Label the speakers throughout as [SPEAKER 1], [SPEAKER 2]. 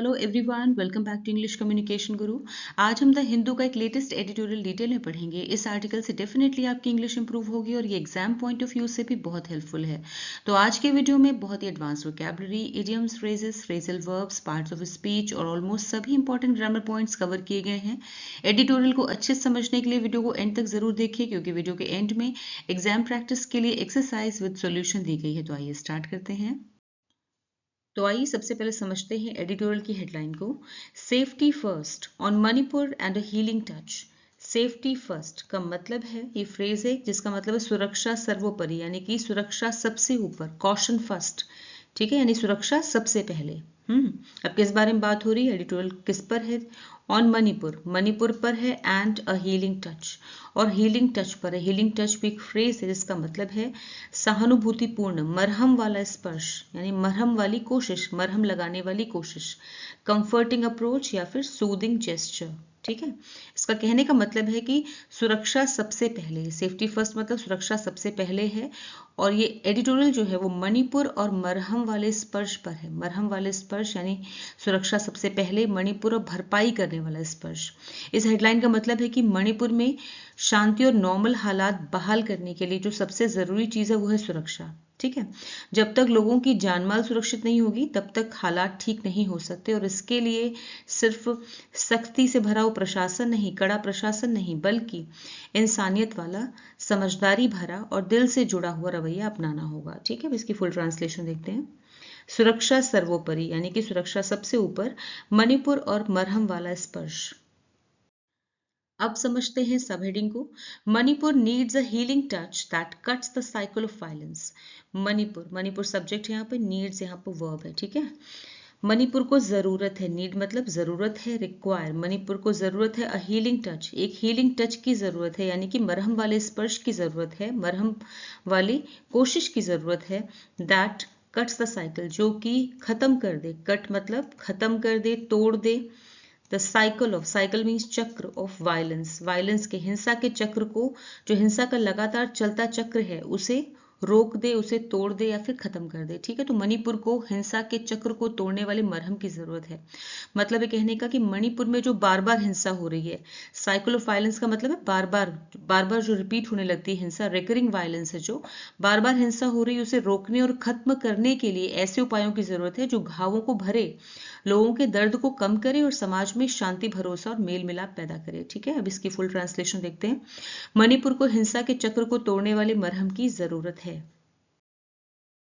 [SPEAKER 1] Hello everyone, welcome back to English communication Guru. आज हम the Hindu का एक लेटेस्ट एडिटोरियल डिटेल में पढ़ेंगे। इस आर्टिकल से डेफिनेटली आपकी इंग्लिश इंप्रूव होगी और ये एग्जाम पॉइंट ऑफ व्यू से भी बहुत हेल्पफुल है। तो आज के वीडियो में बहुत ही advance vocabulary, idioms, phrases, phrasal verbs, parts of speech और ऑलमोस्ट सभी इंपॉर्टेंट ग्रामर पॉइंट्स कवर किए गए हैं। एडिटोरियल को अच्छे से समझने के लिए वीडियो को एंड तक जरूर देखिए, क्योंकि वीडियो के एंड में एग्जाम प्रैक्टिस के लिए एक्सरसाइज विद सॉल्यूशन दी गई है। तो आइए स्टार्ट करते हैं। तो आइए सबसे पहले समझते हैं एडिटोरियल की हेडलाइन को। Safety first on Manipur and a healing touch. Safety first का मतलब है, ये फ्रेज है जिसका मतलब है सुरक्षा सर्वोपरि, यानी कि सुरक्षा सबसे ऊपर, कॉशन फर्स्ट। ठीक है, यानी सुरक्षा सबसे पहले। अब किस बारे में बात हो रही है, एडिटोरियल किस पर है? ऑन मणिपुर, मणिपुर पर है, एंड अ हीलिंग टच, और हीलिंग टच पर है। हीलिंग टच भी एक फ्रेज है जिसका मतलब है सहानुभूतिपूर्ण, मरहम वाला स्पर्श, यानी मरहम वाली कोशिश, मरहम लगाने वाली कोशिश, कंफर्टिंग अप्रोच या फिर सूदिंग जेस्चर। ठीक है, इसका कहने का मतलब है कि सुरक्षा सबसे पहले, सेफ्टी फर्स्ट मतलब सुरक्षा सबसे पहले है। और ये एडिटोरियल जो है वो मणिपुर और मरहम वाले स्पर्श पर है। मरहम वाले स्पर्श यानी सुरक्षा सबसे पहले, मणिपुर और भरपाई करने वाला स्पर्श। इस हेडलाइन का मतलब है कि मणिपुर में शांति और नॉर्मल हालात बहाल करने के लिए जो सबसे जरूरी चीज है वो है सुरक्षा। ठीक है, जब तक लोगों की जानमाल सुरक्षित नहीं होगी तब तक हालात ठीक नहीं हो सकते, और इसके लिए सिर्फ सख्ती से भरा हुआ प्रशासन नहीं, कड़ा प्रशासन नहीं, बल्कि इंसानियत वाला, समझदारी भरा और दिल से जुड़ा हुआ रवैया अपनाना होगा। ठीक है, अब इसकी फुल ट्रांसलेशन देखते हैं। सुरक्षा सर्वोपरि यानी कि सुरक्षा सबसे ऊपर, मणिपुर और मरहम वाला स्पर्श। अब समझते हैं सब हेडिंग को। Manipur needs a healing touch that cuts the cycle of violence. Manipur, Manipur subject है यहाँ पे, नीड्स यहाँ पे वर्ब है। ठीक है, मणिपुर को जरूरत है, नीड मतलब जरूरत है, रिक्वायर, मणिपुर को जरूरत है अ हीलिंग टच, एक हीलिंग टच की जरूरत है, यानी कि मरहम वाले स्पर्श की जरूरत है, मरहम वाली कोशिश की जरूरत है। दैट कट्स द साइकिल, जो कि खत्म कर दे, कट मतलब खत्म कर दे, तोड़ दे। The cycle of, cycle means चक्र, ऑफ वायलेंस, वायलेंस के, हिंसा के चक्र को, जो हिंसा का लगातार चलता चक्र है उसे रोक दे, उसे तोड़ दे या फिर खत्म कर दे। ठीक है, तो मणिपुर को हिंसा के चक्र को तोड़ने वाले मरहम की जरूरत है। मतलब ये कहने का कि मणिपुर में जो बार बार हिंसा हो रही है, साइकिल ऑफ वायलेंस का मतलब है बार बार जो रिपीट होने लगती है हिंसा, रिकरिंग वायलेंस है, जो बार बार हिंसा हो रही है उसे रोकने और खत्म करने के लिए ऐसे उपायों की जरूरत है जो घावों को भरे, लोगों के दर्द को कम करे और समाज में शांति, भरोसा और मेल मिलाप पैदा करे। ठीक है, अब इसकी फुल ट्रांसलेशन देखते हैं। मणिपुर को हिंसा के चक्र को तोड़ने वाले मरहम की जरूरत है।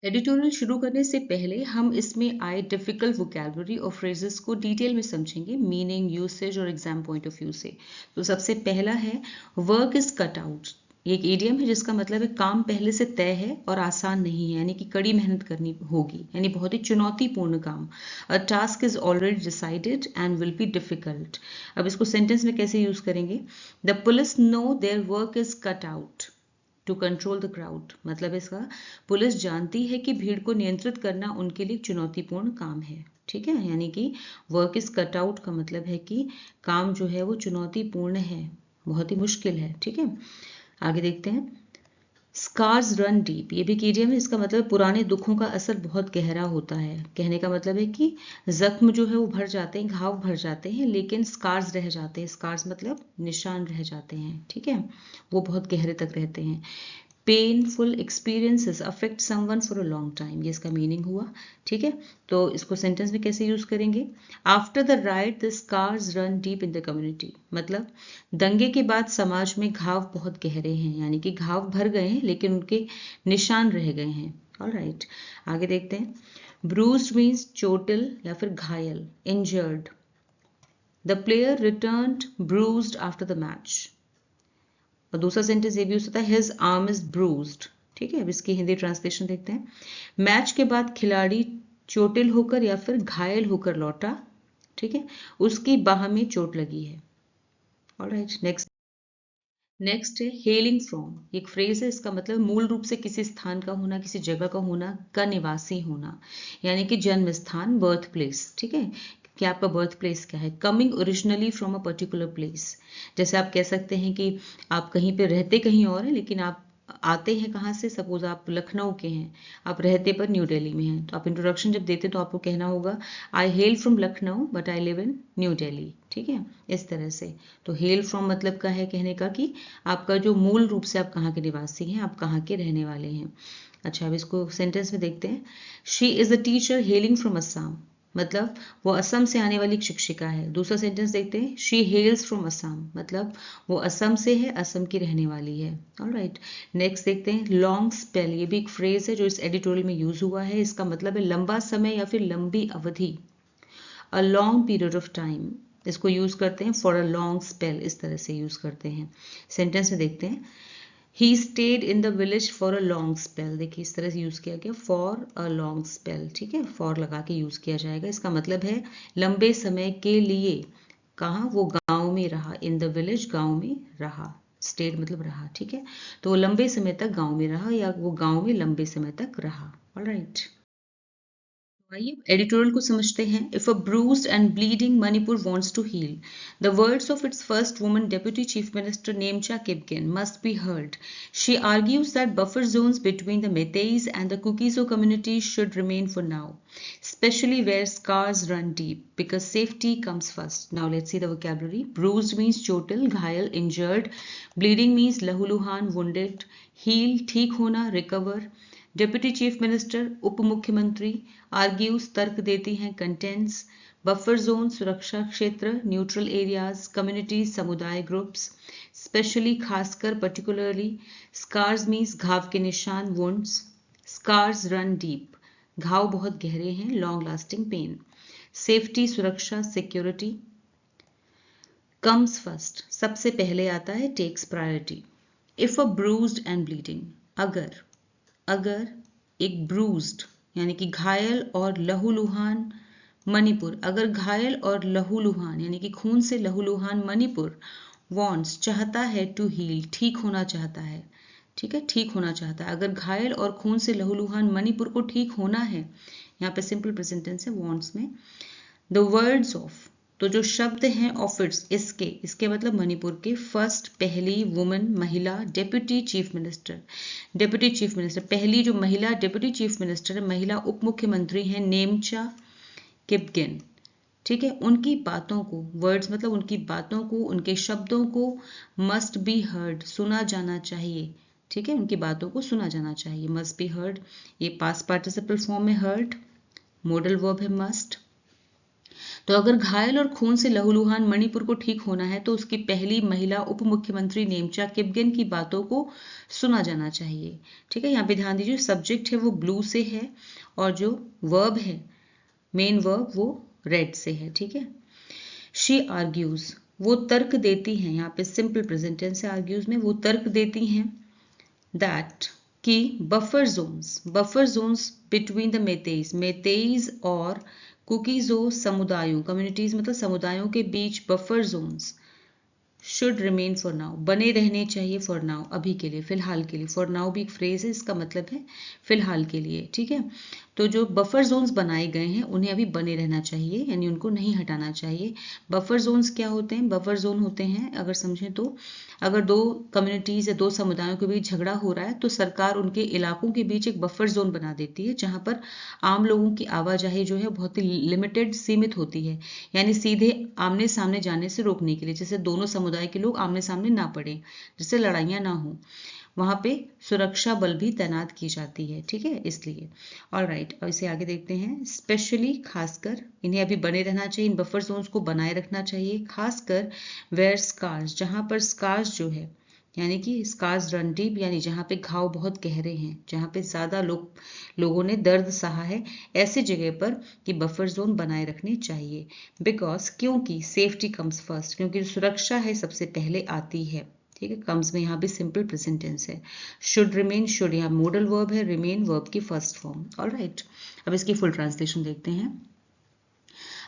[SPEAKER 1] एडिटोरियल शुरू करने से पहले हम इसमें आए डिफिकल्ट वोकैबुलरी और फ्रेजेस को डिटेल में समझेंगे, मीनिंग, यूसेज और एग्जाम पॉइंट ऑफ व्यू से। तो सबसे पहला है वर्क इज कट आउट। ये एक इडियम है जिसका मतलब है काम पहले से तय है और आसान नहीं है, यानी कि कड़ी मेहनत करनी होगी, यानी बहुत ही चुनौतीपूर्ण काम। A task is already decided and will be difficult. अब इसको सेंटेंस में कैसे यूज करेंगे? The police know their work is cut out to control the crowd. मतलब इसका, पुलिस जानती है कि भीड़ को नियंत्रित करना उनके लिए चुनौतीपूर्ण काम है। ठीक है, यानी कि वर्क इज कट आउट का मतलब है कि काम जो है वो चुनौतीपूर्ण है, बहुत ही मुश्किल है। ठीक है, आगे देखते हैं। स्कार्स रन डीप, ये भी एक इडियम है, इसका मतलब पुराने दुखों का असर बहुत गहरा होता है। कहने का मतलब है कि जख्म जो है वो भर जाते हैं, घाव भर जाते हैं, लेकिन स्कार्स रह जाते हैं। स्कार्स मतलब निशान रह जाते हैं। ठीक है, वो बहुत गहरे तक रहते हैं। Painful experiences affect someone for a long time, ये इसका मीनिंग हुआ। ठीक है, तो इसको सेंटेंस में कैसे यूज करेंगे? After the riot the scars run deep in the community. मतलब दंगे के बाद समाज में घाव बहुत गहरे हैं, यानी कि घाव भर गए हैं लेकिन उनके निशान रह गए हैं। ऑलराइट, आगे देखते हैं। ब्रूस्ड मीन्स चोटिल या फिर घायल, injured. The player returned bruised after the match. और दूसरा सेंटेंस ये भी हो सकता है, हिज आर्म इज ब्रूज्ड। ठीक है, अब इसकी हिंदी ट्रांसलेशन देखते हैं। मैच के बाद खिलाड़ी चोटिल होकर या फिर घायल होकर लौटा। ठीक है, उसकी बाह में चोट लगी है। ऑलराइट, नेक्स्ट है हेलिंग फ्रॉम। एक फ्रेज है, इसका मतलब मूल रूप से किसी स्थान का होना, किसी जगह का होना, का निवासी होना, यानी कि जन्म स्थान, बर्थ प्लेस। ठीक है, कि आपका बर्थ प्लेस क्या है। Coming originally from a particular place, जैसे आप कह सकते हैं कि आप कहीं पे रहते कहीं और हैं लेकिन आप आते हैं कहाँ से, सपोज आप लखनऊ के हैं, आप रहते पर न्यू दिल्ली में हैं, तो आप इंट्रोडक्शन जब देते तो आपको कहना होगा I hail from Lucknow but I live in New Delhi, ठीक है, इस तरह से। तो हेल फ्रॉम मतलब का है कहने का कि आपका जो मूल रूप से आप कहाँ के निवासी हैं, आप कहाँ के रहने वाले हैं। अच्छा, अब इसको सेंटेंस में देखते हैं। She is a teacher hailing from Assam, मतलब वो असम से आने वाली एक शिक्षिका है। दूसरा सेंटेंस देखते हैं, शी हेल्स फ्रॉम असम, मतलब वो असम से है, असम की रहने वाली है। ऑलराइट, नेक्स्ट देखते हैं लॉन्ग स्पेल। ये भी एक फ्रेज है जो इस एडिटोरियल में यूज हुआ है। इसका मतलब है लंबा समय या फिर लंबी अवधि, a long period of time. इसको यूज करते हैं फॉर अ लॉन्ग स्पेल, इस तरह से यूज करते हैं। सेंटेंस में देखते हैं, he stayed in the village for a long spell. देखिए इस तरह से यूज किया गया, फॉर अ लॉन्ग स्पेल, ठीक है, फॉर लगा के यूज किया जाएगा। इसका मतलब है लंबे समय के लिए। कहाँ, वो गांव में रहा, इन द विलेज, गांव में रहा, स्टेड मतलब रहा, ठीक है, तो वो लंबे समय तक गांव में रहा या वो गांव में लंबे समय तक रहा। ऑलराइट, आइए एडिटोरियल को समझते हैं। If a bruised and bleeding Manipur wants to heal, the words of its first woman deputy chief minister Nemcha Kipgen must be heard. She argues that buffer zones between the Meiteis and the Kukizo communities should remain for now, especially where scars run deep, because safety comes first. Now let's see the vocabulary. Bruised means chotal, घायल, injured. Bleeding means लहूलुहान, wounded. Heal, ठीक होना, recover. Deputy chief minister, उप मुख्यमंत्री, argues, तर्क देती हैं, contents, buffer zone, सुरक्षा क्षेत्र, न्यूट्रल एरियाज, कम्युनिटीज, समुदाय, ग्रुप्स, स्पेशली, खासकर, पर्टिकुलरली, स्कार्स मीन्स घाव के निशान, वुंड्स, स्कार्स रन डीप, घाव बहुत गहरे हैं, लॉन्ग लास्टिंग पेन, सेफ्टी, सुरक्षा, सिक्योरिटी, कम्स फर्स्ट, सबसे पहले आता है, takes priority. If a bruised and bleeding, अगर एक ब्रूज्ड यानी कि घायल और लहूलुहान मणिपुर, अगर घायल और लहूलुहान यानी कि खून से लहूलुहान मणिपुर वॉन्ट्स, चाहता है, टू हील, ठीक होना चाहता है, ठीक है, ठीक होना चाहता है। अगर घायल और खून से लहूलुहान मणिपुर को ठीक होना है, यहाँ पे सिंपल प्रेजेंट टेंस है, वॉन्ट्स में, द वर्ड्स ऑफ, तो जो शब्द हैं ऑफ इट्स, इसके मतलब मणिपुर के फर्स्ट, पहली, वुमन, महिला, deputy chief minister, deputy chief minister, पहली जो महिला डेप्यूटी चीफ मिनिस्टर है, महिला उप मुख्यमंत्री हैं, नेमचा किपगेन, ठीक है, उनकी बातों को, वर्ड्स मतलब उनकी बातों को, उनके शब्दों को, मस्ट बी हर्ड, सुना जाना चाहिए, ठीक है, उनकी बातों को सुना जाना चाहिए, मस्ट बी हर्ड। ये पास्ट पार्टिसिपल फॉर्म में हर्ड, मॉडल वर्ब है मस्ट। तो अगर घायल और खून से लहूलुहान मणिपुर को ठीक होना है तो उसकी पहली महिला उप मुख्यमंत्री नेमचा किपगेन की बातों को सुना जाना चाहिए, ठीक है। यहाँ पे ध्यान दीजिए, सब्जेक्ट है वो ब्लू से है और जो वर्ब है, मेन वर्ब, वो रेड से है, ठीक है। शी आर्ग्यूज, वो तर्क देती हैं, यहाँ पे सिंपल प्रेजेंट टेंस है आर्ग्यूज में, वो तर्क देती हैं, दैट, कि buffer zones between the Meiteis और कुकीजो समुदायों, कम्युनिटीज मतलब समुदायों के बीच buffer zones should remain for now, बने रहने चाहिए, फॉर नाउ, अभी के लिए, फिलहाल के लिए। फॉर नाउ भी एक फ्रेज है, इसका मतलब है फिलहाल के लिए, ठीक है। तो जो बफर जोन्स बनाए गए हैं उन्हें अभी बने रहना चाहिए, यानी उनको नहीं हटाना चाहिए। बफर जोन्स क्या होते हैं? बफर जोन होते हैं, अगर समझें तो, अगर दो कम्युनिटीज या दो समुदायों के बीच झगड़ा हो रहा है तो सरकार उनके इलाकों के बीच एक बफर जोन बना देती है, जहां पर आम लोगों की आवाजाही जो है बहुत ही लिमिटेड, सीमित होती है, यानी सीधे आमने सामने जाने से रोकने के लिए, जैसे दोनों समुदाय के लोग आमने सामने ना पड़े, जिससे लड़ाइयाँ ना हो, वहां पे सुरक्षा बल भी तैनात की जाती है, ठीक है, इसलिए। ऑल राइट, और इसे आगे देखते हैं। स्पेशली, खासकर, इन्हें अभी बने रहना चाहिए, इन बफर जोन्स को बनाए रखना चाहिए, खासकर वेयर स्कार्स, जहां पर स्कार्स जो है, यानी कि स्कार्स रन डीप, यानी जहाँ पे घाव बहुत गहरे हैं, जहाँ पे ज़्यादा लोगों ने दर्द सहा है, ऐसी जगह पर कि बफर जोन बनाए रखने चाहिए। बिकॉज, क्योंकि सेफ्टी कम्स फर्स्ट, क्योंकि सुरक्षा है सबसे पहले आती है, ठीक है। कम्स में यहाँ भी सिंपल प्रेजेंट टेंस है। शुड रिमेन, शुड यहाँ मॉडल वर्ब है, रिमेन वर्ब की फर्स्ट फॉर्म। ऑल राइट, अब इसकी फुल ट्रांसलेशन देखते हैं।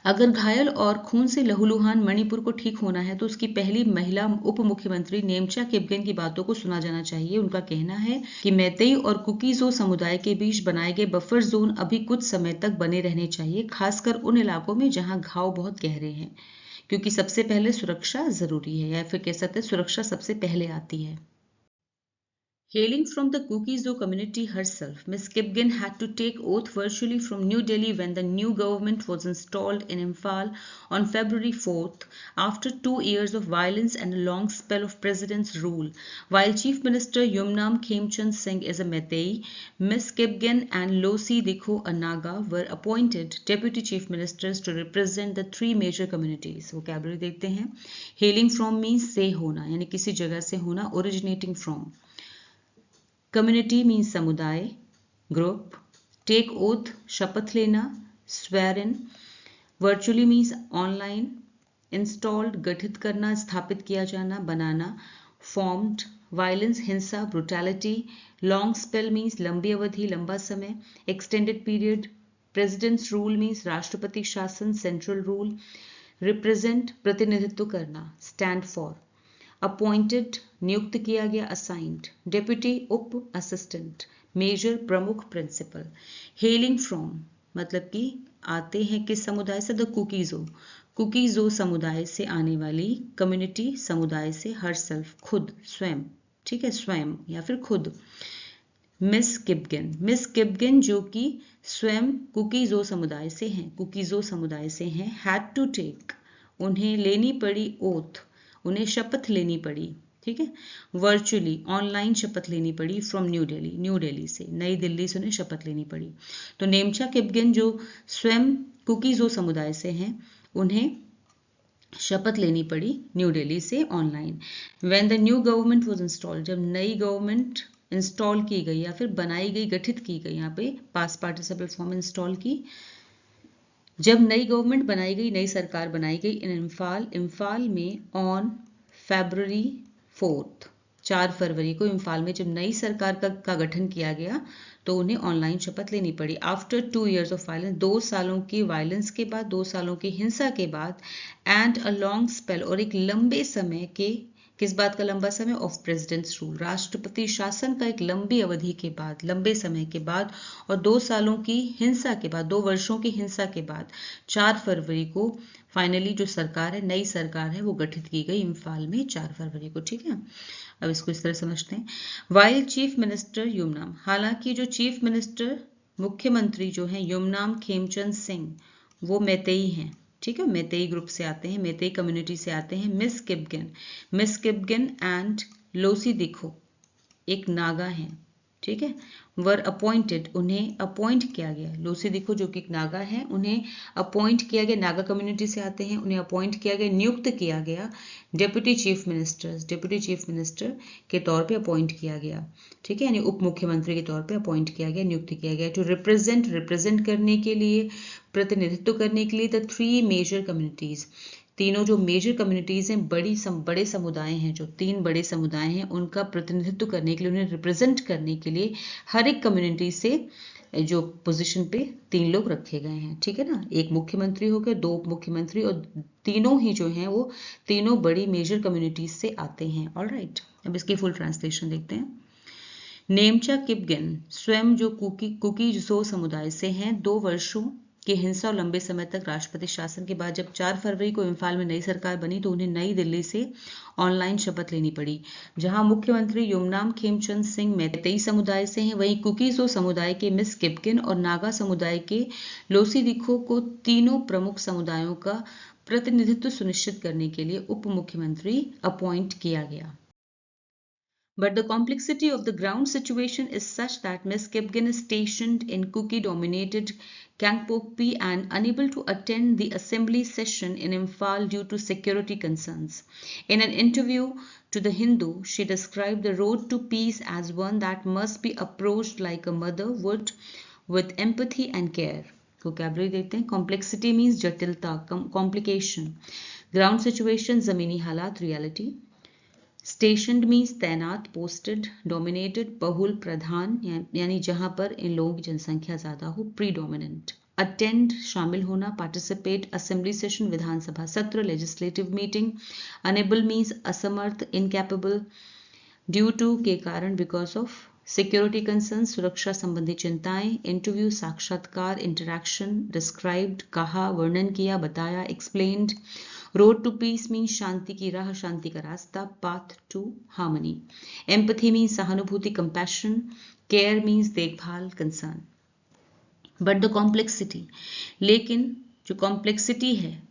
[SPEAKER 1] अगर घायल और खून से लहूलुहान मणिपुर को ठीक होना है तो उसकी पहली महिला उप मुख्यमंत्री नेमचा किपगेन की बातों को सुना जाना चाहिए। उनका कहना है कि मैतेई और कुकीजो समुदाय के बीच बनाए गए बफर जोन अभी कुछ समय तक बने रहने चाहिए, खासकर उन इलाकों में जहां घाव बहुत गहरे हैं, क्योंकि सबसे पहले सुरक्षा जरूरी है, या फिर कह सकते हैं सुरक्षा सबसे पहले आती है। Hailing from the Kuki-Zo community herself, Ms. Kipgen had to take oath virtually from New Delhi when the new government was installed in Imphal on February 4th, after 2 years of violence and a long spell of president's rule. While Chief Minister Yumnam Khemchand Singh is a Meitei, Ms. Kipgen and Losi Dikho, a Naga, were appointed deputy chief ministers to represent the 3 major communities. Vocabulary देखते हैं. Hailing from means से होना, यानी किसी जगह से होना, originating from. Community means समुदाय, group. Take oath, शपथ लेना, swear in. Virtually means online. Installed, गठित करना, स्थापित किया जाना, बनाना. Formed, violence, हिंसा, brutality. Long spell means लंबी अवधि, लंबा समय. Extended period. President's rule means राष्ट्रपति शासन, central rule. Represent, प्रतिनिधित्व करना, stand for. अपॉइंटेड, नियुक्त किया गया, असाइंड. डेप्यूटी, उप, असिस्टेंट. मेजर, प्रमुख, प्रिंसिपल. हेलिंग फ्रॉम मतलब कि आते हैं किस समुदाय से? द कुकीजो. कुकीजो समुदाय से आने वाली. कम्युनिटी, समुदाय से. हर सेल्फ, खुद, स्वयं. ठीक है, स्वयं या फिर खुद. मिस किपगन, मिस किपगन जो कि स्वयं कुकीजो समुदाय से हैं, कुकीजो समुदाय से हैं. हैड टू टेक, उन्हें लेनी पड़ी, ओथ, उन्हें शपथ लेनी पड़ी. ठीक है, वर्चुअली, ऑनलाइन शपथ लेनी पड़ी. From new Delhi, new Delhi से, नई दिल्ली से उन्हें शपथ लेनी पड़ी. तो नेमचा किपगन जो स्वयं कुकीजो समुदाय से हैं, उन्हें शपथ लेनी पड़ी न्यू दिल्ली से online. When the new government was installed, जब नई गवर्नमेंट इंस्टॉल की गई या फिर बनाई गई, गठित की गई, यहाँ पे पास्ट पार्टिसिपल फॉर्म इंस्टॉल की. जब नई गवर्नमेंट बनाई गई, नई सरकार बनाई गई इन इम्फाल, इम्फाल में ऑन फरवरी 4, 4 फरवरी को इम्फाल में जब नई सरकार का गठन किया गया तो उन्हें ऑनलाइन शपथ लेनी पड़ी. आफ्टर 2 years ऑफ वायलेंस, 2 सालों की वायलेंस के बाद, 2 सालों की हिंसा के बाद. एंड अ लॉन्ग स्पेल, और एक लंबे समय के, किस बात का लंबा समय? ऑफ प्रेसिडेंट्स रूल, राष्ट्रपति शासन का एक लंबी अवधि के बाद, लंबे समय के बाद, और 2 सालों की हिंसा के बाद, 2 वर्षों की हिंसा के बाद 4 फरवरी को फाइनली जो सरकार है, नई सरकार है, वो गठित की गई इम्फाल में 4 फरवरी को. ठीक है, अब इसको इस तरह समझते हैं. वाइल चीफ मिनिस्टर युमनाम, हालांकि जो चीफ मिनिस्टर, मुख्यमंत्री जो हैं युमनाम खेमचंद सिंह, वो मैतेई हैं. ठीक है, मैतेई ग्रुप से आते हैं, मैतेई कम्युनिटी से आते हैं. मिस किपगन एंड लोसी दिखो एक नागा हैं. ठीक है, वर अपॉइंटेड, उन्हें अपॉइंट किया गया. लोसी दिखो जो कि एक नागा है, उन्हें अपॉइंट किया गया, नागा कम्युनिटी से आते हैं, उन्हें अपॉइंट किया गया, नियुक्त किया गया. Deputy chief ministers, deputy chief minister के तौर पे अपॉइंट किया गया. ठीक है, यानी उप मुख्यमंत्री के तौर पे अपॉइंट किया गया, नियुक्त किया गया. टू रिप्रेजेंट, रिप्रेजेंट करने के लिए, प्रतिनिधित्व करने के लिए. द 3 मेजर कम्युनिटीज, तीनों जो मेजर कम्युनिटीज हैं, बड़े समुदाय हैं, जो 3 बड़े समुदाय हैं, उनका प्रतिनिधित्व करने के लिए, उन्हें रिप्रेजेंट करने के लिए हर एक कम्युनिटी से जो पोजीशन पे 3 लोग रखे गए हैं. ठीक है ना, एक मुख्यमंत्री हो गए, 2 उप मुख्यमंत्री, और तीनों ही जो हैं वो तीनों बड़ी मेजर कम्युनिटीज से आते हैं. ऑलराइट, अब इसकी फुल ट्रांसलेशन देखते हैं. नेमचा किपगन स्वयं जो कुकीजो समुदाय से हैं, 2 वर्षों की हिंसा और लंबे समय तक राष्ट्रपति शासन के बाद जब 4 फरवरी को इम्फाल में नई सरकार बनी तो उन्हें नई दिल्ली से ऑनलाइन शपथ लेनी पड़ी. जहां मुख्यमंत्री युमनाम खेमचंद सिंह मैतेई समुदाय से हैं, वहीं कुकीजो समुदाय के मिस किपगन और नागा समुदाय के लोसी दिखो को तीनों प्रमुख समुदायों का प्रतिनिधित्व सुनिश्चित करने के लिए उप मुख्यमंत्री अपॉइंट किया गया. But the complexity of the ground situation is such that Ms. Kipgen is stationed in Kuki-dominated Kangpokpi and unable to attend the assembly session in Imphal due to security concerns. In an interview to The Hindu, she described the road to peace as one that must be approached like a mother would, with empathy and care. Vocabulary देखते हैं. Complexity means जटिलता, complication. Ground situation ज़मीनी हालात, reality. स्टेशनड means तैनात, posted. Dominated बहुल, प्रधान, यानी जहां पर इन लोगों की जनसंख्या ज्यादा हो, प्रीडोमिनेंट. अटेंड शामिल होना, पार्टिसिपेट. असेंबली सेशन विधानसभा सत्र, लेजिस्लेटिव मीटिंग. अनेबल मीन्स असमर्थ, इनकैपेबल. ड्यू टू के कारण, बिकॉज ऑफ. सिक्योरिटी कंसर्न सुरक्षा संबंधी चिंताएं. इंटरव्यू साक्षात्कार, इंटरैक्शन. डिस्क्राइब्ड कहा, वर्णन किया, बताया. Explained road to peace means शांति की राह, शांति का रास्ता, path to harmony. Empathy means सहानुभूति, कंपैशन। केयर मीन्स देखभाल, कंसर्न। बट द कॉम्प्लेक्सिटी, लेकिन जो कॉम्प्लेक्सिटी है,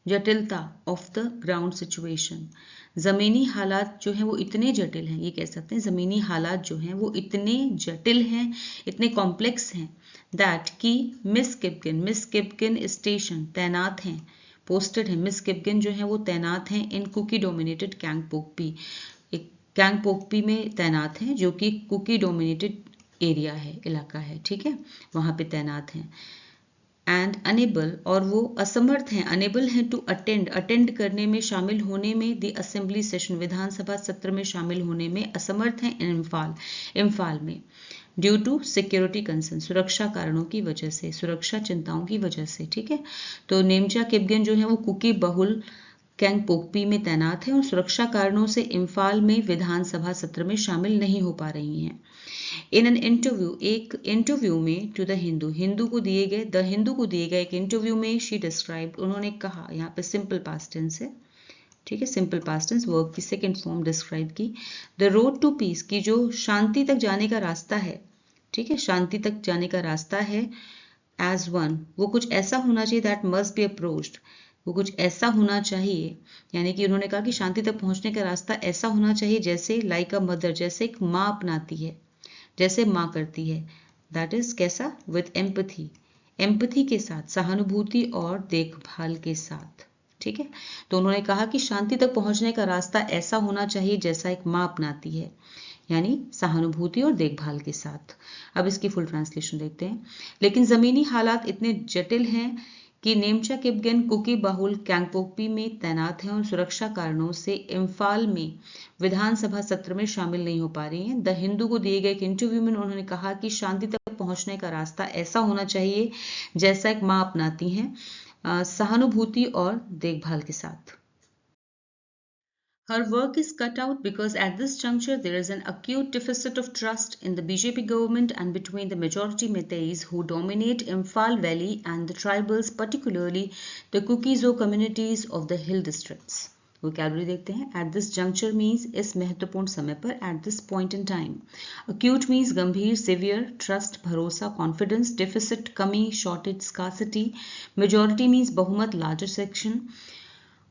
[SPEAKER 1] जटिलता ऑफ द ग्राउंड सिचुएशन, जमीनी हालात जो हैं वो इतने जटिल हैं, ये कह सकते हैं जमीनी हालात जो हैं वो इतने जटिल हैं, इतने कॉम्प्लेक्स हैं, दैट कि मिस किप्किन स्टेशन तैनात हैं, पोस्टेड है, मिस किप्किन जो है वो तैनात हैं इन कुकी डोमिनेटेड कैंगपोकपी, एक कैंगपोकपी में तैनात हैं जो कि कुकी डोमिनेटेड एरिया है, इलाका है, ठीक है, वहां पे तैनात हैं। एंड अनेबल, और वो असमर्थ हैं, अनेबल हैं टू अटेंड करने में, शामिल होने में, द असेंबली सेशन, विधानसभा सत्र में शामिल होने में असमर्थ हैं इम्फाल में, ड्यू टू सिक्योरिटी कंसर्न, सुरक्षा कारणों की वजह से, सुरक्षा चिंताओं की वजह से, ठीक है। तो नेमचा किपगेन जो है वो कुकी बहुल कैंगपोकपी में तैनात है और सुरक्षा कारणों से इम्फाल में विधानसभा सत्र में शामिल नहीं हो पा रही हैं। इन एन इंटरव्यू, एक इंटरव्यू में, टू द हिंदू को दिए गए एक इंटरव्यू में, शी डिस्क्राइब, उन्होंने कहा, यहाँ पे सिंपल पास्ट टेंस है, ठीक है, सिंपल पास्ट टेंस, वर्ब की सेकंड फॉर्म डिस्क्राइब की। द रोड टू पीस, की जो शांति तक जाने का रास्ता है, ठीक है, शांति तक जाने का रास्ता है, एज वन, वो कुछ ऐसा होना चाहिए, दैट मस्ट बी अप्रोच्ड, वो कुछ ऐसा होना चाहिए, यानी कि उन्होंने कहा कि शांति तक पहुंचने का रास्ता ऐसा होना चाहिए जैसे लाइक अ मदर, जैसे एक माँ अपनाती है, जैसे माँ करती है, दैट इज कैसा, विद एम्पथी के साथ, सहानुभूति और देखभाल के साथ, ठीक है। तो उन्होंने कहा कि शांति तक पहुंचने का रास्ता ऐसा होना चाहिए जैसा एक माँ अपनाती है, यानी सहानुभूति और देखभाल के साथ। अब इसकी फुल ट्रांसलेशन देखते हैं। लेकिन जमीनी हालात इतने जटिल हैं कि नेमचा किपगेन कुकी बाहुल कैंगपोकपी में तैनात हैं और सुरक्षा कारणों से इम्फाल में विधानसभा सत्र में शामिल नहीं हो पा रही हैं। द हिंदू को दिए गए एक इंटरव्यू में उन्होंने कहा कि शांति तक पहुंचने का रास्ता ऐसा होना चाहिए जैसा एक माँ अपनाती हैं, सहानुभूति और देखभाल के साथ। Her work is cut out because at this juncture there is an acute deficit of trust in the BJP government and between the majority Meiteis who dominate Imphal Valley and the tribals, particularly the Kuki-Zo communities of the hill districts. Vocabulary देखते हैं। At this juncture means इस महत्वपूर्ण समय पर, at this point in time. Acute means गंभीर, severe, trust, भरोसा, confidence, deficit, कमी, shortage, scarcity. Majority means बहुमत, larger section.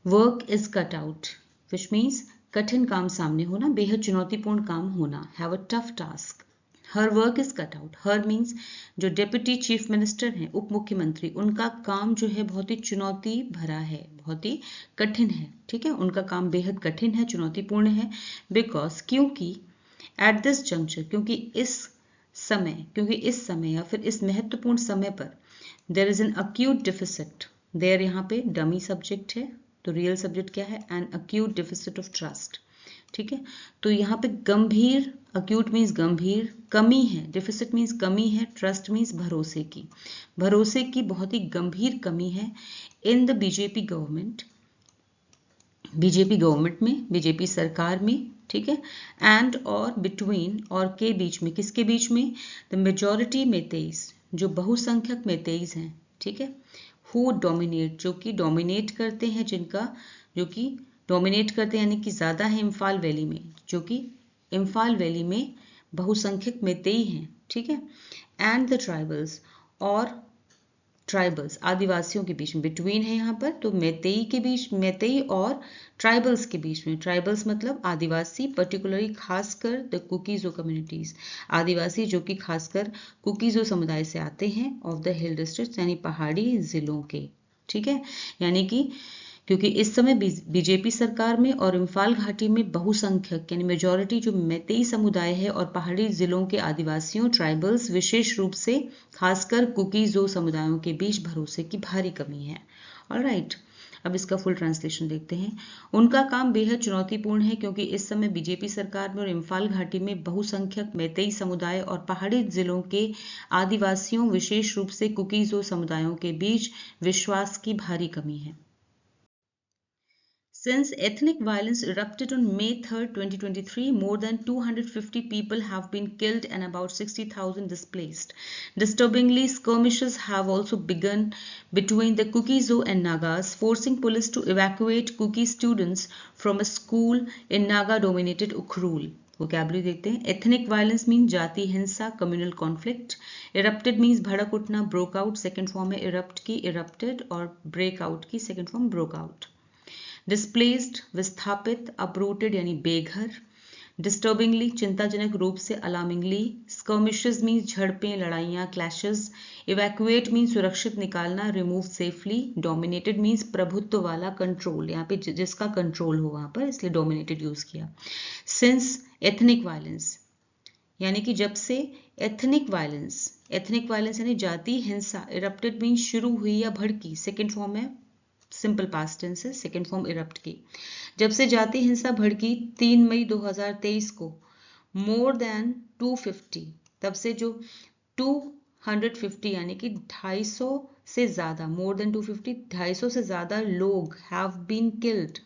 [SPEAKER 1] Work is cut out, which means कठिन काम सामने होना, बेहद चुनौतीपूर्ण काम होना, have a tough task. Her work is cut out. Her means जो डेप्यूटी चीफ मिनिस्टर हैं, उप मुख्यमंत्री, उनका काम जो है बहुत ही चुनौती भरा है, बहुत ही कठिन है, ठीक है, उनका काम बेहद कठिन है, चुनौतीपूर्ण है, बिकॉज, क्योंकि, एट दिस जंक्चर, क्योंकि इस समय या फिर इस महत्वपूर्ण समय पर, there is an acute deficit, there यहाँ पे डमी सब्जेक्ट है, तो रियल सब्जेक्ट क्या है, an acute deficit of trust, ठीक है। तो यहाँ पे गंभीर, अक्यूट मीन्स गंभीर, कमी है, डिफिसिट मीन्स कमी है, ट्रस्ट मीन्स भरोसे की बहुत ही गंभीर कमी है इन द बीजेपी गवर्नमेंट में, बीजेपी सरकार में, ठीक है, एंड और बिटवीन, और के बीच में, किसके बीच में, द मेजॉरिटी मेतेइस, जो बहुसंख्यक मेतेइस हैं, ठीक है, हु डोमिनेट, जो कि डोमिनेट करते हैं, जो कि डोमिनेट करते हैं यानी कि ज्यादा है इम्फाल वैली में, जो कि इम्फाल वैली में बहुसंख्यक मेतेई हैं, ठीक है, एंड द ट्राइबल्स, और ट्राइबल्स, आदिवासियों के बीच में, बिटवीन है यहाँ पर, तो मेतेई के बीच, मेतेई और ट्राइबल्स के बीच में, ट्राइबल्स मतलब आदिवासी, पर्टिकुलरली खासकर द कुकीजो कम्युनिटीज, आदिवासी जो कि खासकर कुकीजो समुदाय से आते हैं, ऑफ द हिल डिस्ट्रिक्ट यानी पहाड़ी जिलों के, ठीक है, यानी कि क्योंकि इस समय बीजेपी सरकार में और इम्फाल घाटी में बहुसंख्यक यानी मेजॉरिटी जो मैतेई समुदाय है और पहाड़ी जिलों के आदिवासियों, ट्राइबल्स, विशेष रूप से खासकर कुकीजो समुदायों के बीच भरोसे की भारी कमी है। ऑलराइट, अब इसका फुल ट्रांसलेशन देखते हैं। उनका काम बेहद चुनौतीपूर्ण है क्योंकि इस समय बीजेपी सरकार में और इम्फाल घाटी में बहुसंख्यक मैतेई समुदाय और पहाड़ी जिलों के आदिवासियों, विशेष रूप से कुकीजो समुदायों के बीच विश्वास की भारी कमी है। Since ethnic violence erupted on May 3rd, 2023, more than 250 people have been killed and about 60,000 displaced. Disturbingly, skirmishes have also begun between the Kuki-Zo and Nagas, forcing police to evacuate Kuki students from a school in Naga-dominated Ukhrul. Vocabulary देखते हैं. Ethnic violence mean जाति हिंसा, communal conflict. Erupted means भड़क उठना, broke out second form है erupt की erupted, और break out की second form broke out. Displaced विस्थापित, अपरूटेड यानी बेघर. डिस्टर्बिंगली चिंताजनक रूप से, अलार्मिंगली. स्कर्मिशेस मीन्स झड़पें, लड़ाइयाँ, क्लैशेस. इवैक्यूएट मीन्स सुरक्षित निकालना, रिमूव सेफली. डोमिनेटेड मीन्स प्रभुत्व वाला, कंट्रोल, यहाँ पे जिसका कंट्रोल हो वहां पर, इसलिए डोमिनेटेड यूज किया. सिंस एथनिक वायलेंस यानी कि जब से एथनिक वायलेंस यानी जाति हिंसा. इरप्टेड मीन्स शुरू हुई या भड़की, सेकेंड फॉर्म है सिंपल पास्ट टेंस है, सेकेंड फॉर्म इरप्ट की. जब से जाति हिंसा भड़की 3 मई 2023 को मोर देन 250, तब से जो 250 यानी कि 250 से ज्यादा, मोर देन 250 250 से ज्यादा लोग हैव बीन किल्ड,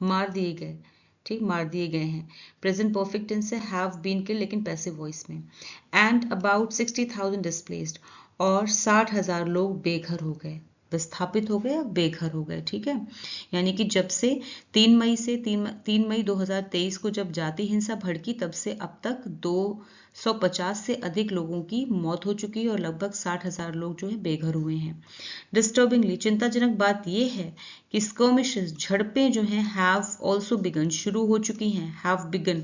[SPEAKER 1] मार दिए गए. ठीक, मार दिए गए हैं. प्रेजेंट परफेक्ट टेंस से हैव बीन किल्ड लेकिन पैसिव वॉइस में. एंड अबाउट 60,000 डिस्प्लेस्ड, और 60,000 लोग बेघर हो गए, विस्थापित हो गए, बेघर हो गए. ठीक है, यानी कि जब से 3 मई 2023 को जब जाति हिंसा भड़की, तब से अब तक 250 से अधिक लोगों की मौत हो चुकी है और लगभग 60,000 लोग जो है बेघर हुए हैं. डिस्टर्बिंगली चिंताजनक बात यह है कि स्कर्मिशेस झड़पें जो हैं हैव ऑल्सो बिगन, शुरू हो चुकी हैं. हैव बिगन,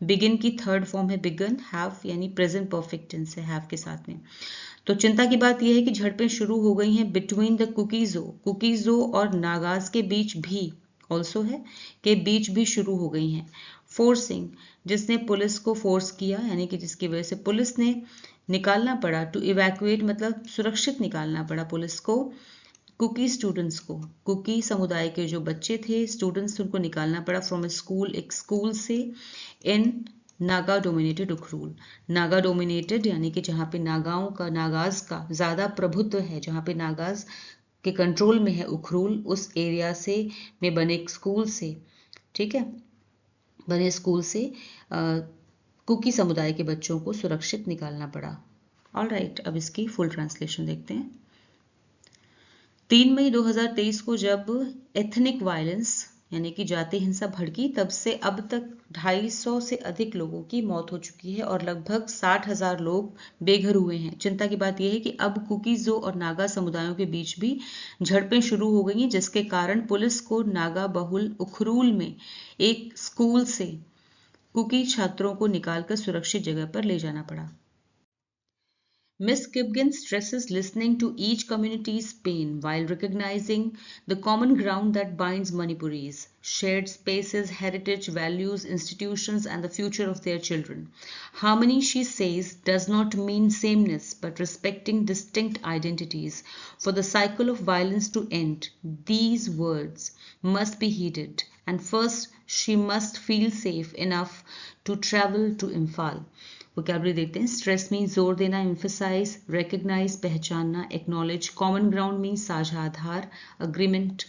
[SPEAKER 1] बिगिन की थर्ड फॉर्म है बिगन. हैव यानी प्रेजेंट परफेक्ट टेंस है हैव के साथ में. तो चिंता की बात यह है कि झड़पें शुरू हो गई हैं बिटवीन द कुकीजो और नागाज के बीच भी, ऑल्सो है, के बीच भी शुरू हो गई हैं. फोर्सिंग, जिसने पुलिस को फोर्स किया, यानी कि जिसकी वजह से पुलिस ने निकालना पड़ा. टू इवैक्यूएट मतलब सुरक्षित निकालना पड़ा पुलिस को. कुकी स्टूडेंट्स को, कुकी समुदाय के जो बच्चे थे, स्टूडेंट्स, उनको निकालना पड़ा फ्रॉम स्कूल, एक स्कूल से, इन नागा डोमिनेटेड उखरूल. नागा डोमिनेटेड यानी कि जहाँ पे नागाज का ज्यादा प्रभुत्व है, जहाँ पे नागाज के कंट्रोल में है उखरूल, उस एरिया से में बने एक स्कूल से, ठीक है, बने स्कूल से कुकी समुदाय के बच्चों को सुरक्षित निकालना पड़ा. ऑलराइट, अब इसकी फुल ट्रांसलेशन देखते हैं. 3 मई 2023 को जब एथनिक वायलेंस यानी कि जाति हिंसा भड़की, तब से अब तक 250 से अधिक लोगों की मौत हो चुकी है और लगभग 60,000 लोग बेघर हुए हैं. चिंता की बात यह है कि अब कुकीजो और नागा समुदायों के बीच भी झड़पें शुरू हो गई हैं, जिसके कारण पुलिस को नागा बहुल उखरूल में एक स्कूल से कुकी छात्रों को निकालकर सुरक्षित जगह पर ले जाना पड़ा. Miss Kipgen stresses listening to each community's pain while recognizing the common ground that binds Manipuris, shared spaces, heritage, values, institutions, and the future of their children. Harmony, she says, does not mean sameness, but respecting distinct identities. For the cycle of violence to end, these words must be heeded, and first she must feel safe enough to travel to Imphal. Vocabulary देखते हैं. Stress means जोर देना, emphasise, recognise पहचानना, acknowledge. Common ground means साझा आधार, agreement.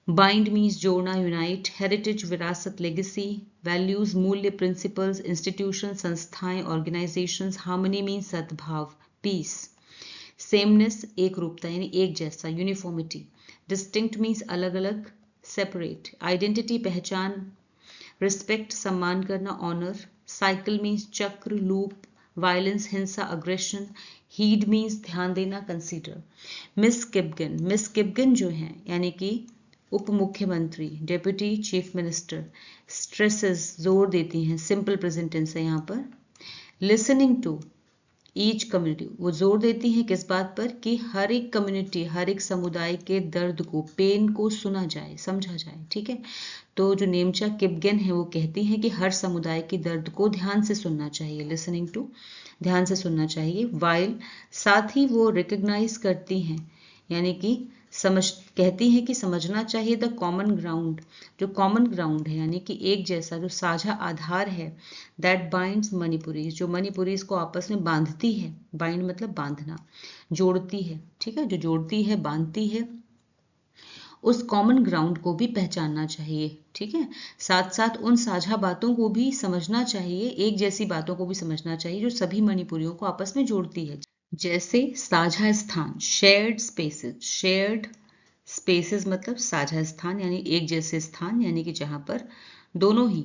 [SPEAKER 1] Bind means जोड़ना, unite. Heritage विरासत, legacy. Values मूल्य, principles. Institution संस्थाएं, ऑर्गेनाइजेशंस. हार्मनी मीन्स सद्भाव, पीस. सेमनेस एक रूपता यानी एक जैसा, यूनिफॉर्मिटी. डिस्टिंक्ट मीन्स अलग अलग, सेपरेट. आइडेंटिटी पहचान. रिस्पेक्ट सम्मान करना, ऑनर. साइकिल मीन्स चक्र, लूप. वायलेंस हिंसा, अग्रेशन. हीड मीन्स ध्यान देना, कंसीडर. मिस किपगन जो हैं यानी कि उप मुख्यमंत्री, डेप्यूटी चीफ मिनिस्टर. स्ट्रेसेस जोर देती हैं, सिंपल प्रेजेंट टेंस है यहाँ पर. लिसनिंग टू ईच कम्युनिटी, वो जोर देती हैं किस बात पर कि हर एक कम्युनिटी, हर एक समुदाय के दर्द को, पेन को सुना जाए, समझा जाए. ठीक है, तो जो नेमचा किपगेन है वो कहती हैं कि हर समुदाय के दर्द को ध्यान से सुनना चाहिए. लिसनिंग टू, ध्यान से सुनना चाहिए. वाइल, साथ ही वो रिकग्नाइज करती हैं यानी कि कहती हैं कि समझना चाहिए द कॉमन ग्राउंड, जो कॉमन ग्राउंड है यानी कि एक जैसा, जो साझा आधार है. दैट बाइंड्स मणिपुरीज, जो मणिपुरीज को आपस में बांधती है. बाइंड मतलब बांधना, जोड़ती है. ठीक है, जो जोड़ती है, बांधती है. उस कॉमन ग्राउंड को भी पहचानना चाहिए, ठीक है। साथ साथ उन साझा बातों को भी समझना चाहिए, एक जैसी बातों को भी समझना चाहिए जो सभी मणिपुरियों को आपस में जोड़ती है। जैसे साझा स्थान, शेयर्ड स्पेसेस। शेयर्ड स्पेसेस मतलब साझा स्थान यानी एक जैसे स्थान, यानी कि जहां पर दोनों ही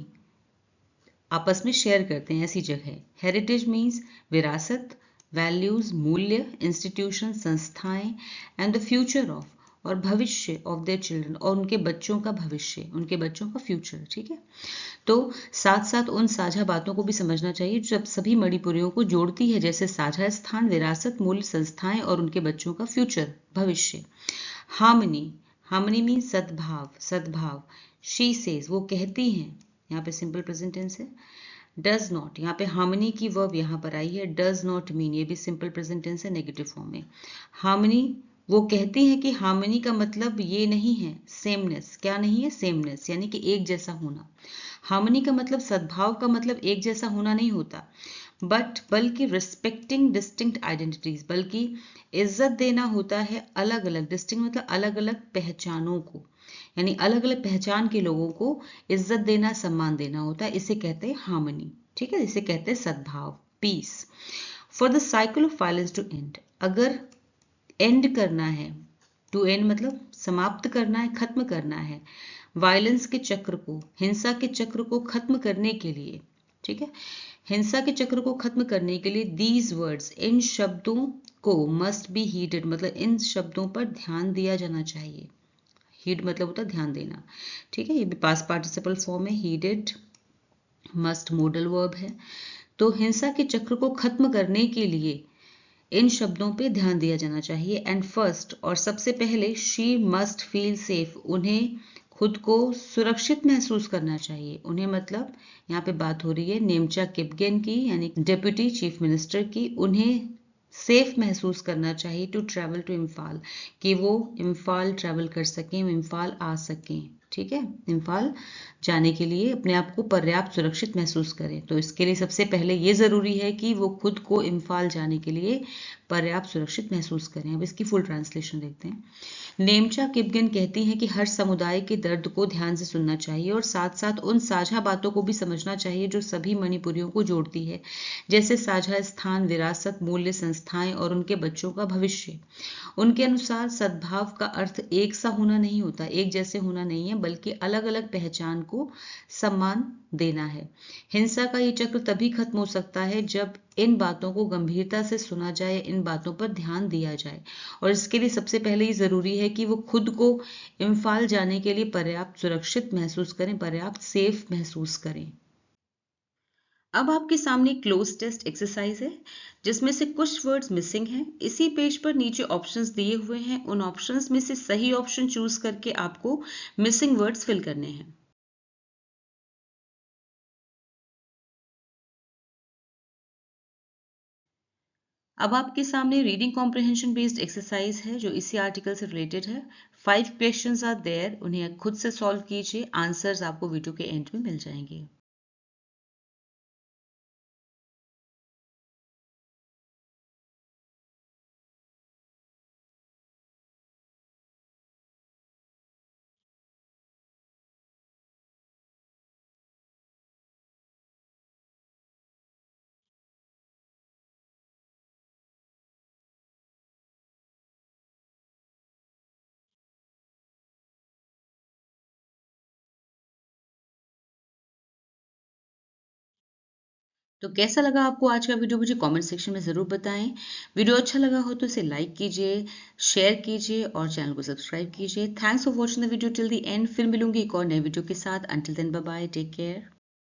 [SPEAKER 1] आपस में शेयर करते हैं, ऐसी जगह। हेरिटेज मीन्स विरासत, वैल्यूज मूल्य, इंस्टीट्यूशन संस्थाएं, एंड द फ्यूचर ऑफ और भविष्य ऑफ देयर चिल्ड्रन और उनके बच्चों का भविष्य, उनके बच्चों का फ्यूचर, ठीक है। तो साथ साथ उन साझा बातों को भी समझना चाहिए जो सभी मणिपुरियों को जोड़ती है, जैसे साझा स्थान, विरासत, मूल्य, संस्थाएं और उनके बच्चों का फ्यूचर, भविष्य। हार्मनी, हार्मनी मीन्स सद्भाव, सद्भाव। शी सेज, वो कहती हैं, यहाँ पे सिंपल प्रेजेंट टेंस है। डज नॉट, यहाँ पे हार्मनी की वर्ब यहाँ पर आई है, डज नॉट मीन, ये भी सिंपल प्रेजेंट टेंस है, नेगेटिव फॉर्म में। हार्मनी, वो कहती हैं कि हार्मनी का मतलब ये नहीं है सेमनेस, क्या नहीं है, सेमनेस यानी कि एक जैसा होना। हार्मनी का मतलब, सद्भाव का मतलब एक जैसा होना नहीं होता, बल्कि रिस्पेक्टिंग डिस्टिंक्ट आइडेंटिटीज, बल्कि इज्जत देना होता है अलग अलग, डिस्टिंक्ट मतलब अलग अलग पहचानों को, यानी अलग अलग पहचान के लोगों को इज्जत देना, सम्मान देना होता है, इसे कहते हैं हार्मनी, ठीक है, इसे कहते हैं सद्भाव, peace. For the cycle of violence to end, अगर एंड करना है, टू एंड मतलब समाप्त करना है, खत्म करना है, वायलेंस के चक्र को, हिंसा के चक्र को खत्म करने के लिए, ठीक है, हिंसा के चक्र को खत्म करने के लिए दीज वर्ड्स, इन शब्दों को, मस्ट बी हीडेड मतलब इन शब्दों पर ध्यान दिया जाना चाहिए। हीड मतलब होता है ध्यान देना, ठीक है, ये भी पास्ट पार्टिसिपल फॉर्म है, हीडेड, मस्ट मॉडल वर्ब है। तो हिंसा के चक्र को खत्म करने के लिए इन शब्दों पे ध्यान दिया जाना चाहिए। एंड फर्स्ट, और सबसे पहले, शी मस्ट फील सेफ, उन्हें खुद को सुरक्षित महसूस करना चाहिए। उन्हें मतलब यहाँ पे बात हो रही है नेमचा किपगेन की, यानी डिप्यूटी चीफ मिनिस्टर की। उन्हें सेफ महसूस करना चाहिए टू ट्रैवल टू इम्फाल, कि वो इम्फाल ट्रैवल कर सकें, इम्फाल आ सकें, ठीक है, इम्फाल जाने के लिए अपने आप को पर्याप्त सुरक्षित महसूस करें। तो इसके लिए सबसे पहले ये ज़रूरी है कि वो खुद को इम्फाल जाने के लिए पर्याप्त सुरक्षित महसूस करें। अब इसकी फुल ट्रांसलेशन देखते हैं। नेमचा किपगेन कहती हैं कि हर समुदाय के दर्द को ध्यान से सुनना चाहिए और साथ साथ उन साझा बातों को भी समझना चाहिए जो सभी मणिपुरियों को जोड़ती है, जैसे साझा स्थान, विरासत, मूल्य, संस्थाएं और उनके बच्चों का भविष्य। उनके अनुसार सद्भाव का अर्थ एक सा होना नहीं होता, एक जैसे होना नहीं है, बल्कि अलग अलग पहचान को सम्मान देना है। हिंसा का ये चक्र तभी खत्म हो सकता है जब इन बातों को गंभीरता से सुना जाए, इन बातों पर ध्यान दिया जाए, और इसके लिए सबसे पहले ये जरूरी है कि वो खुद को इम्फाल जाने के लिए पर्याप्त सुरक्षित महसूस करें, पर्याप्त सेफ महसूस करें। अब आपके सामने क्लोज टेस्ट एक्सरसाइज है जिसमें से कुछ वर्ड्स मिसिंग हैं। इसी पेज पर नीचे ऑप्शंस दिए हुए हैं, उन ऑप्शंस में से सही ऑप्शन चूज करके आपको मिसिंग वर्ड्स फिल करने हैं। अब आपके सामने रीडिंग कॉम्प्रिहेंशन बेस्ड एक्सरसाइज है जो इसी आर्टिकल से रिलेटेड है। 5 क्वेश्चंस आर देयर, उन्हें खुद से सॉल्व कीजिए, आंसर्स आपको वीडियो के एंड में मिल जाएंगे। तो कैसा लगा आपको आज का वीडियो, मुझे कमेंट सेक्शन में ज़रूर बताएं। वीडियो अच्छा लगा हो तो इसे लाइक कीजिए, शेयर कीजिए और चैनल को सब्सक्राइब कीजिए। Thanks for watching the video till the end. फिर मिलूंगी एक और नए वीडियो के साथ। Until then bye bye, take care.